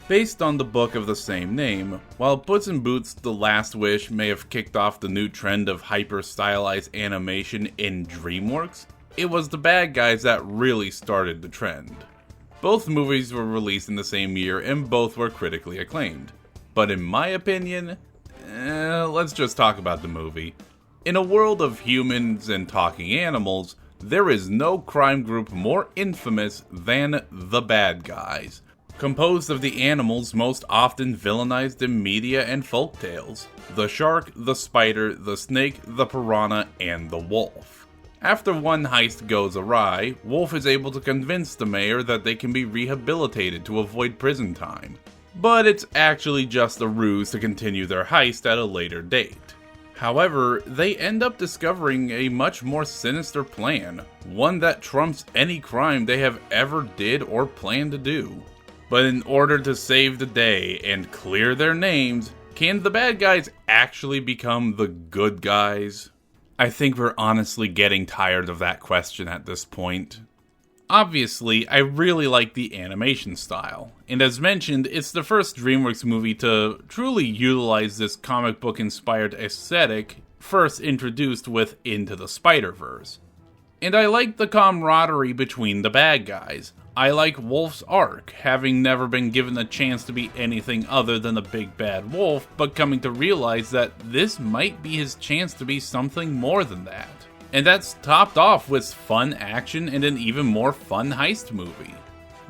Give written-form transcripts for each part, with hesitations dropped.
Based on the book of the same name, while Puss in Boots: The Last Wish may have kicked off the new trend of hyper-stylized animation in DreamWorks, it was the bad guys that really started the trend. Both movies were released in the same year and both were critically acclaimed. But in my opinion, let's just talk about the movie. In a world of humans and talking animals, there is no crime group more infamous than the bad guys, composed of the animals most often villainized in media and folktales: the shark, the spider, the snake, the piranha, and the wolf. After one heist goes awry, Wolf is able to convince the mayor that they can be rehabilitated to avoid prison time. But it's actually just a ruse to continue their heist at a later date. However, they end up discovering a much more sinister plan, one that trumps any crime they have ever did or plan to do. But in order to save the day and clear their names, can the bad guys actually become the good guys? I think we're honestly getting tired of that question at this point. Obviously, I really like the animation style, and as mentioned, it's the first DreamWorks movie to truly utilize this comic book inspired aesthetic, first introduced with Into the Spider-Verse. And I like the camaraderie between the bad guys. I like Wolf's arc, having never been given a chance to be anything other than a big bad wolf, but coming to realize that this might be his chance to be something more than that. And that's topped off with fun action and an even more fun heist movie.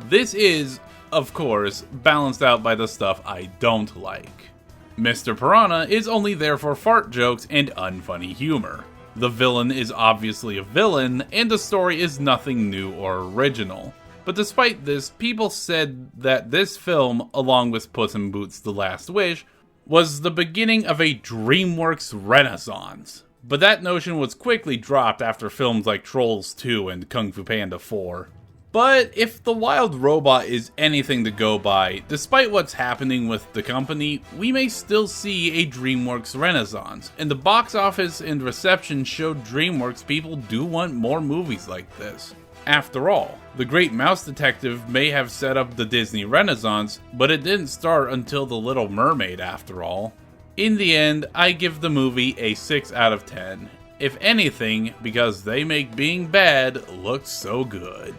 This is, of course, balanced out by the stuff I don't like. Mr. Piranha is only there for fart jokes and unfunny humor. The villain is obviously a villain, and the story is nothing new or original. But despite this, people said that this film, along with Puss in Boots: The Last Wish, was the beginning of a DreamWorks renaissance. But that notion was quickly dropped after films like Trolls 2 and Kung Fu Panda 4. But if The Wild Robot is anything to go by, despite what's happening with the company, we may still see a DreamWorks renaissance, and the box office and reception showed DreamWorks people do want more movies like this. After all, The Great Mouse Detective may have set up the Disney Renaissance, but it didn't start until The Little Mermaid after all. In the end, I give the movie a 6 out of 10. If anything, because they make being bad look so good.